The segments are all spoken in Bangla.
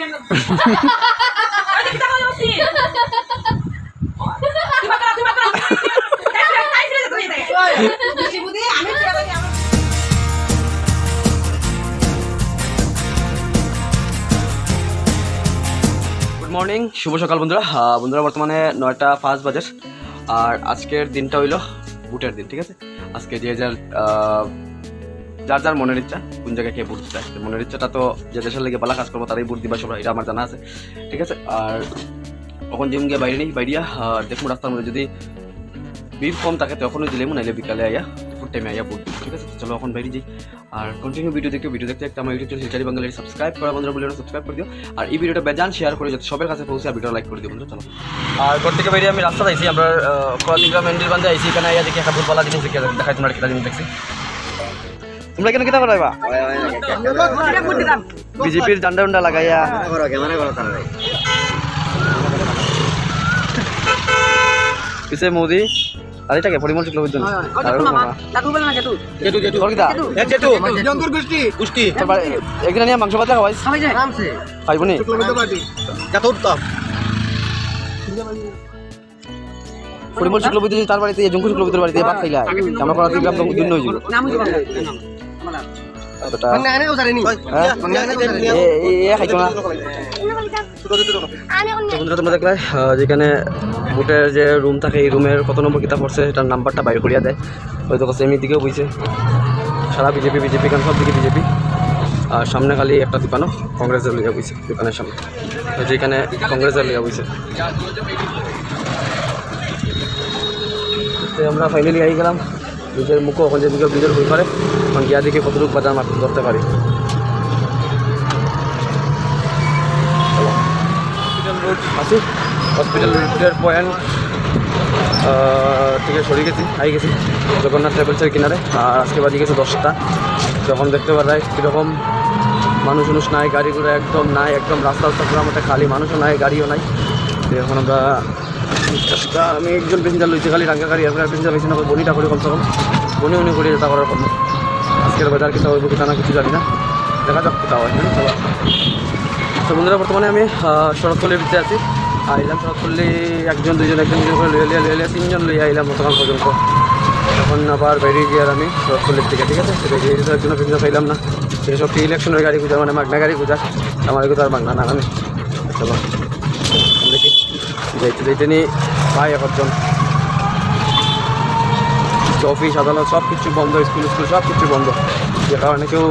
গুড মর্নিং, শুভ সকাল বন্ধুরা। বর্তমানে 9টা 5 বাজে আর আজকের দিনটা হইল বুটের দিন। ঠিক আছে, আজকে যে যার যার মনের ইচ্ছা কোন জায়গায় কে বুট চায়, মনের ইচ্ছাটা তো যে দেশের লেগে বালা কাজ করবো তারাই বুট দিবা সবাই, এটা আমার জানা আছে। ঠিক আছে, আর তখন জিম গিয়ে বাইরে নেই, বাইরিয়া দেখুন রাস্তার মধ্যে যদি ভিড় কম থাকে তখনও দিলেমু, নাইলে বিকালে আইয়া ফুড টাইমে আইয়া বুট। ঠিক আছে, চলো এখন বাইরে যাই আর কন্টিনিউ ভিডিও দেখতে একটা আমার ইউটিউব চ্যানেল হিলচারি বাঙালি সাবস্ক্রাইব করা বন্ধুরা বলে সাবস্ক্রাইব করে দিও, আর এই ভিডিওটা বেজান শেয়ার করে যাতে সবার কাছে পৌঁছে, আর ভিডিও লাইক করে দিও বন্ধু। চলো, আর ঘর থেকে বাইরে আমি রাস্তা আইছি, আমরা কোয়ালিগ্রাম মন্দির বান্ধে আইছি, এখানে আইয়া দেখি একটা ফুটবলা জিনিস দেখাই, তোমরা কিনা জিনিস দেখছি। তোমরা কেন কিতা করাইবা? বিজেপির ডান্ডা উন্ডা লাগাইয়া পিছে মোদি আর এটাকে পরিমল শুক্ল বুঝছেন একদিন নিয়ে মাংস ভাজা খাওয়াই খাইব নি পরিমল শুক্ল বুঝছি, তার বাড়িতে জঙ্কু শুক্ল বুদ্ধের বাড়িতে ভাত খাইলা আমরা করা দিলাম দিন হয়ে যাবে। তোমরা দেখলে যেখানে বুটের যে রুম থাকে এই রুমের কত নম্বর কিতাব পড়ছে এটার নাম্বারটা বাইর করিয়া দেয়। হয়তো কাছে এমনি দিকেও বইছে, সারা বিজেপি কারণ সব দিকে বিজেপি। আর সামনে খালি একটা দোকানও কংগ্রেসের লিগা বইছে, দোকানের সামনে যেখানে কংগ্রেসের লিগা বইছে। আমরা ফাইনালি আই গেলাম ব্রিজের মুখও, এখন যে ব্রিজের বই পারে এখন গিয়া দেখে কতটুকু বাজার মার্কেট করতে পারি। হসপিটাল রোড আছি, হসপিটাল রোডের পয়েন্ট থেকে সরে গেছি, আই গেছি জগন্নাথ ট্রাভেলসের কিনারে। আর আজকে বাজে গেছে 10টা, যখন দেখতে পারাই কীরকম মানুষ নাই, গাড়ি ঘোড়া একদম নাই, একদম রাস্তা পুরো মতো খালি, মানুষও নাই গাড়িও নাই। এখন আমরা আমি একজন প্যাসেঞ্জার লইছি, খালি রাঙ্গা গাড়ি, আপনার প্যাসেঞ্জার বেশি না বনিটা করে কমসে কম বনি করে যেটা করার কম। আজকের বাজার কিতা হইব কিতা না কিছু জানি না, দেখা যাক কিতা হয়। চলো, তো বন্ধুরা বর্তমানে আমি শরৎপল্লির ভিতরে আছি, আইলাম শরৎপল্লি একজন দুজন করে লইয়া 3জন লইয়া আইলাম বর্তমান পর্যন্ত। এখন আবার বেরিয়ে গিয়ে আর আমি শরৎপল্লির থেকে। ঠিক আছে, বেরিয়ে যেতে একজন প্যাসেঞ্জার পাইলাম না, সেসব ইলেকশনের গাড়ি খুঁজা, মানে মাগনা গাড়ি খুঁজা, আমার এগুলো আর মাগনা না আমি। চলো দেখি যাইতে নিয়ে পাই একজন। অফিস আদালত সব কিছু বন্ধ, স্কুল সব কিছু বন্ধ, যে কারণে কেউ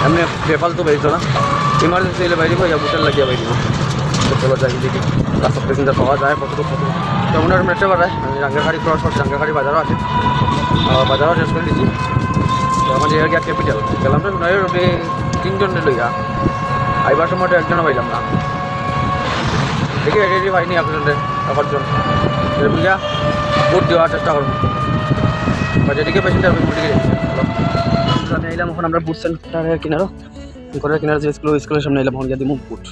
এমনি পেপাল তো বেরিত না, ইমার্জেন্সি হলে বাইরে যা বুটের লাগিয়ে বাইরে। চলো যাই দেখি রাস্তা প্যাসেঞ্জার পাওয়া যায় কতটুকু তেমন আর মেট্রো বাড়ায়। আমি রাঙ্গা গাড়ি ক্রস করছি, রাঙ্গা গাড়ি বাজারও আছে, বাজারও শেষ করে দিচ্ছি। তো আমার যে গিয়া ক্যাপিটাল গেলাম তো নয়, 3জনের লইয়া আইবার সময়টা একজনও পাইলাম না, দেখি রেডি পাইনি একজন বুঝা ভোট দেওয়ার চেষ্টা করবো, বা যেদিকে পেশেন্ট আমি বুটিকে আমি এলাম। এখন আমরা বুট সেন্টারের কিনারো ঘরের কিনারে যে স্কুলের সামনে এলাম, এখন গিয়ে দিমু বুট।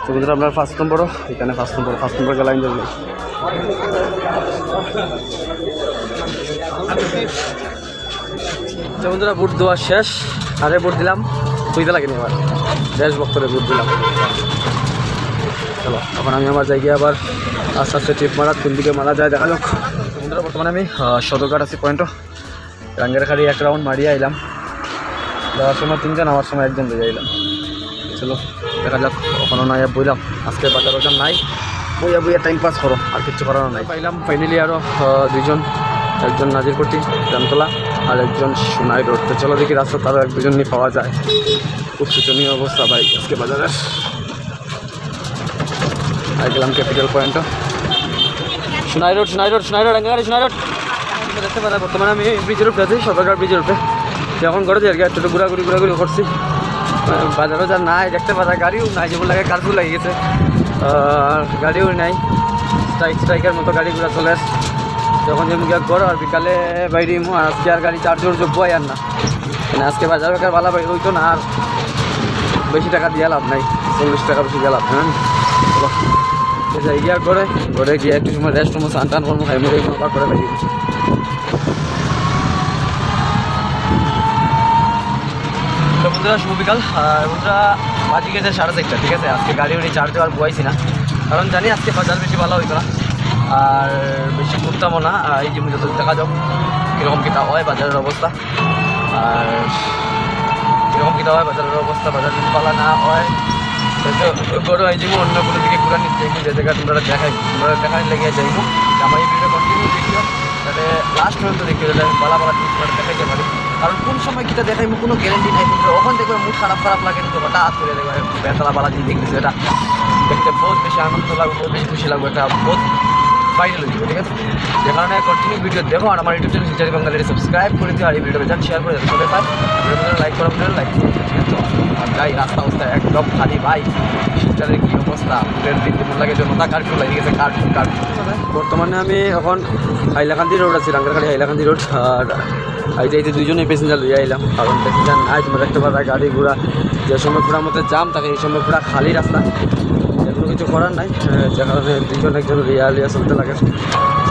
তো বন্ধুরা আমরা 5 নম্বরও এখানে 5 নম্বর লাইন যাবো। তো বন্ধুরা বুট দেওয়া শেষ, আরে বুট দিলাম বুঝতে লাগেনি, আবার দেশ বক্তরে বুট দিলাম। চলো এখন আমি আমার জায়গায় আবার আস্তে আস্তে ট্রিপ মারা, কোন দিকে মারা যায় দেখা যাক। বন্ধুরা বর্তমানে আমি সদরঘাট আছি পয়েন্টও, রাঙ্গের খাড়ি 1 রাউন্ড মারিয়ে আইলাম, যাওয়ার সময় 3জন, আমার সময় 1জন দিয়ে আইলাম। চলো দেখা যাক, ওখানেও নাই বইলাম, আজকে বাজার নাই, বইয়া টাইম পাস করো, আর কিছু করানো নাই। পাইলাম ফাইনালি আরও 2জন, একজন নাজিরপট্টি জামতলা আর একজন সোনাই রোড। তো চলো দেখি রাস্তা তারও 1-2জন নিয়ে পাওয়া যায়। খুব শোচনীয় অবস্থা ভাই আজকে বাজারের। আই গেলাম ক্যাপিটাল পয়েন্টও, সোনাই রোড রাঙ্গা গাড়ি সোনাই রোড দেখতে পারা। বর্তমানে আমি ব্রিজের উপরে আছি, সদরঘাট ব্রিজের উপরে। এখন ঘরে যাই আর একটু ঘোরাঘুরি করছি, বাজারও যা নাই দেখতে পারা, গাড়িও নাই, যেগুলো লাগে কার্ফিউ লাগে গেছে, আর গাড়িও নাই, স্ট্রাইকের মতো গাড়ি ঘোরা চলে আসে। যখন যেমন ঘর আর বিকালে বাইরে আর আজকে আর গাড়ি চার্জর যোগ্য আর না, মানে আজকে বাজার বেকার ভালো বাইরে হইতো না, আর বেশি টাকা দিয়ে লাভ নাই, 40 টাকা বেশি দিয়ে লাভ। হ্যাঁ যাই গিয়া ঘরে গিয়ে একটু সময় রেস্ট করবো, স্নান টান করবো, খাই মুড়ি আবার করে বাইরে। বন্ধুরা শুভ বিকাল। বন্ধুরা বাজি গেছে 4:30, ঠিক আছে। আজকে গাড়ি উনি চার্জ দেওয়ার বয়াইছি না, কারণ জানি আজকে বাজার বেশি ভালো হইতো না আর বেশি ঘুরতামও না। এই যে যত দেখা যাও কীরকম কীটা হয় বাজারের অবস্থা, আর কীরকম কীটা হয় বাজারের অবস্থা। বাজার যদি ভালো না হয় করো এই যাবো অন্য কোনো দিকে ঘুরা নিতে যাইবো, যে জায়গা তোমরা দেখাই লেগে যাইবো। আমার এই ভিডিও কন্টিনিউ দেখিও, যাতে লাস্ট পর্যন্ত দেখিও, যাতে ভালো জিনিস তোমরা দেখাইতে পারি। কারণ কোন সময় কীটা দেখাইবো কোনো গ্যারেন্টি নাই। তোমরা ওখান দেখবে মুড খারাপ লাগে, কিন্তু হঠাৎ করে দেখবে বেতলা বালা জিনিস দেখতেছে, এটা দেখতে বহুত বেশি আনন্দ লাগবে, বহুত বেশি খুশি লাগবে, এটা বহুত ভাইরাল হয়ে যাবে, ঠিক আছে। যে কারণে কন্টিনিউ ভিডিও দেখো, আর আমার ইউটিউব চ্যানেল হিস্টারি বাঙালি সাবস্ক্রাইব করে দিও, আর এই ভিডিওটা যান শেয়ার করে দেন সবাই পাই। ভিডিওটা লাইক করো, লাইক আর যাই রাস্তা অবস্থা একদম খালি ভাই। শীতকালের কী অবস্থা, ট্রেন দিন দিন লাগে জনতা কার্ফিউ লাগিয়ে গেছে, কার্ফিউ। বর্তমানে আমি এখন হাইলাকান্দি রোড আছি, রাঙ্গারখালি হাইলাকান্দি রোড। আর এই যে দুইজনে প্যাসেঞ্জার লইয়া আইলাম, কারণ প্যাসেঞ্জার নাই। তোমরা দেখতে পারবে গাড়ি ঘোড়া যে সময় পুরা মধ্যে জাম থাকে, এই সময় পুরা খালি রাস্তা, এগুলো কিছু করার নাই। যে কারণে দুইজন একজন লিয়া চলতে লাগে।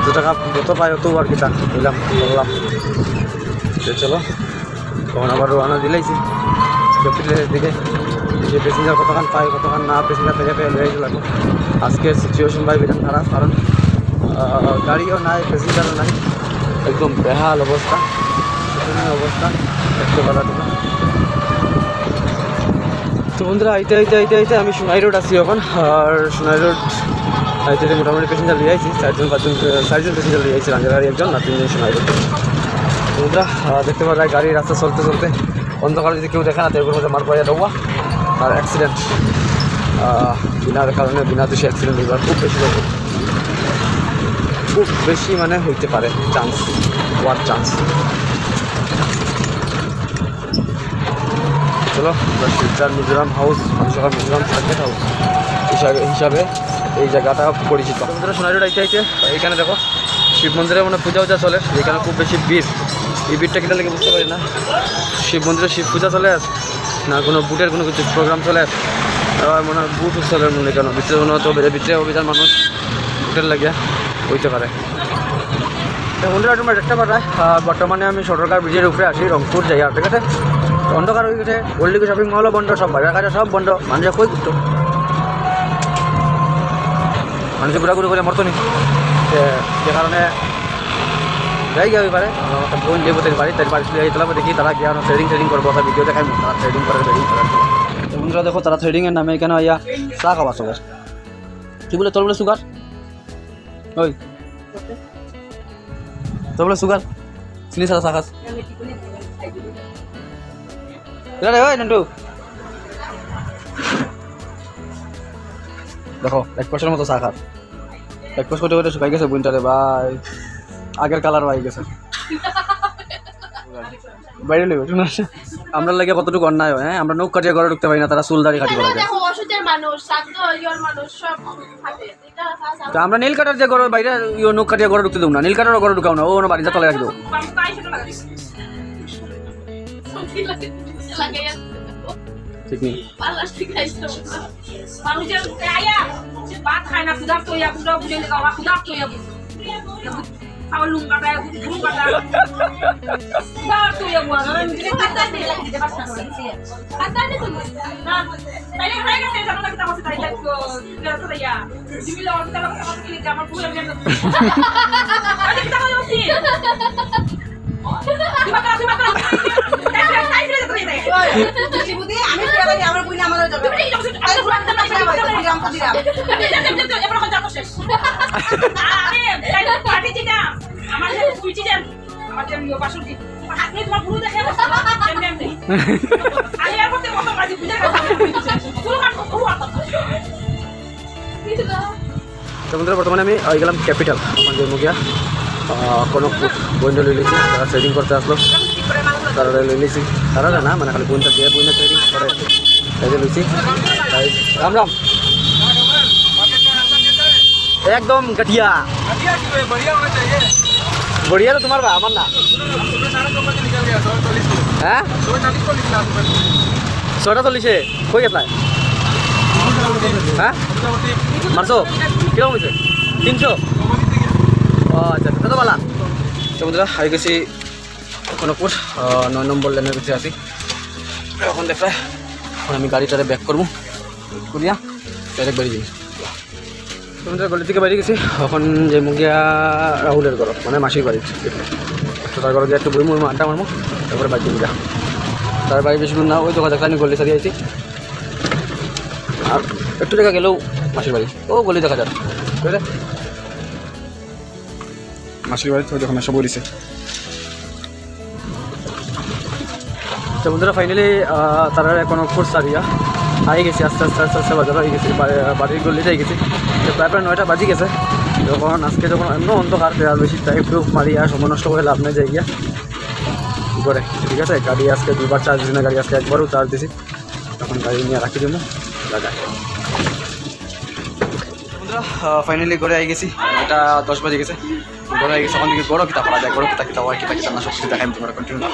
যত টাকা যত পাই অত আর কি তা নিলাম বললাম। চলো তখন আবার রোয়ানা দিলাইছি ক্যাপিটালের দিকে, যে প্যাসেঞ্জার কতক্ষণ পাই কতক্ষণ না প্যাসেঞ্জার থেকে পেয়ে লয়ে লাগবে। আজকের সিচুয়েশন ভাই বিরাট খারাপ, কারণ গাড়িও নাই, প্যাসেঞ্জারও নাই, একদম বেহাল অবস্থা, অবস্থা দেখতে পারা তোমরা। তো বন্ধুরা আইতে আমি সোনাই রোড আসছি এখন। আর সোনাই রোড আইতে মোটামুটি প্যাসেঞ্জার লিয়ে আইছি, 4জন প্যাসেঞ্জার লিয়ে আইছি, রাঙ্গারগাড়ি একজন আর 3জন সোনাই রোড। বন্ধুরা দেখতে পারা গাড়ি রাস্তা চলতে অন্ধকার যদি কেউ দেখে না তো এগুলোর মধ্যে মার পড়ে দেওয়া আর অ্যাক্সিডেন্ট, বিনার কারণে বিনা দোষে অ্যাক্সিডেন্ট হইবার খুব বেশি মানে হইতে পারে, হওয়ার চান্স। চলো শিলচর মিজোরাম হাউস, মানুষের মিজোরাম সার্কিট হাউস হিসাবে এই জায়গাটা পরিচিত। বন্ধুরা সোনাই রোড আইতে এইখানে দেখো শিব মন্দিরে মানে পূজা চলে, এখানে খুব বেশি ভিড়। এই ভিড়টা কিনা লেগে বুঝতে পারি না, শিব মন্দিরে শিব পূজা চলে না কোনো বুটের কোনো কিছু প্রোগ্রাম চলে, মনে হয় বুট চলে মনে কেন ভিতরে মনে হতো ভিতরে অভিযান মানুষ বুটের লাগিয়া হইতে পারে। বন্ধুরা তোমরা দেখতে পারা বর্তমানে আমি সরকার ব্রিজের উপরে আসি, রংপুর যাই। আর ঠিক আছে অন্ধকার হয়ে গেছে, ওল্ডিগো শপিং মলও বন্ধ, সব বাজার কাজে সব বন্ধ, মানুষের কই ঘুরতো, মানুষের ঘোরাঘুরি করে মরতো নি। যে কারণে যাই গিয়ে পারে একটা বোন যে বলতে পারি তার বাড়ি যেতে দেখি তারা গিয়ে ট্রেডিং করবো, একটা ভিডিও দেখাই তারা ট্রেডিং করার বন্ধুরা দেখো তারা ট্রেডিংয়ের নামে এখানে আইয়া চা খাওয়া সুগার কি বলে তোর বলে সুগার ওই তোর বলে সুগার চিনি ছাড়া চা খাস ওই নন্টু দেখো 1% মতো চা খার 1% করতে শুকাই গেছে বুনটারে ভাই, আগের কালার হয়ে গেছে বাইরে লেগে আমরা লাগে কতটুকু অন্যায় হয়। হ্যাঁ আমরা নৌক কাটিয়ে ঘরে ঢুকতে পারি না, তারা চুল দাড়ি কাটি করে তো আমরা নীল কাটার যে ঘর বাইরে নৌক কাটিয়ে ঘরে ঢুকতে দেবো না, নীল কাটারও ঘরে ঢুকাও না, ও বাড়ি যা তলে রাখি দেবো। ঠিক নেই বর্তমানে আমি গেলাম ক্যাপিটাল মুগিয়া কনকপুর বইনটা লই লিছি, তারা ট্রেডিং করতে আসলো, তারা লই লিছি, তারা না মানে খালি বইনটা দিয়ে বইনটা ট্রেডিং করে এই লইছি। রাম রাম একদম ঘটিয়া बढ़िया तो तुम्हारा अमर ना হ্যাঁ 640 কই গেছে হ্যাঁ মারছো কিরকম হয়েছে 300 ও আচ্ছা তো ভালো। তো বন্ধুরা হাই গেছি কনকপুর 9 নম্বর লাইনের কাছে আছি। এখন দেখবে এখন আমি গাড়িটারে ব্যাক করবো করিয়া ডাইরেক্ট বাড়ি যাই। তোমাদের গলি থেকে বাড়ি গেছি, এখন যে মুগিয়া রাহুলের ঘর মানে মাসির বাড়ি, তো তার ঘরে গিয়ে একটু বই মুই আড্ডা মারবো, তারপরে বাড়ি যাবো। তার বাড়ি বেশি দূর না, ওই দোকান দেখতে আমি গলি সারিয়ে আছি, আর একটু জায়গা গেলেও মাসির বাড়ি, ও গলি দেখা যাক বুঝলে মাসির বাড়ি তো যখন এসে বলিছে। তো বন্ধুরা ফাইনালি তারা এখন কোর্স সারিয়া আই গেছি, আস্তে আস্তে আস্তে আস্তে বাজার হয়ে গেছি, বাড়ির গলিতে গেছি, তো প্রায় 9টা বাজি গেছে। যখন আজকে যখন অন্য অন্ধকার আর বেশি টাইম একটু মারিয়া সময় নষ্ট করে লাভ নেই যাই গিয়া কী করে, ঠিক আছে। গাড়ি আজকে 2বার চার্জ দিছি না, গাড়ি আজকে একবারও চার্জ দিছি, তখন গাড়ি নিয়ে রাখি দেবো লাগাই। বন্ধুরা ফাইনালি ঘরে আই গেছি, 9টা 10 বাজে গেছে, ঘরে আই গেছি। ওখান থেকে বড় কিতাব পড়া যায়, বড় কিতাব কিতাব হয় কিতাব কিতাব না সব কিছু দেখাই তোমরা কন্টিনিউ।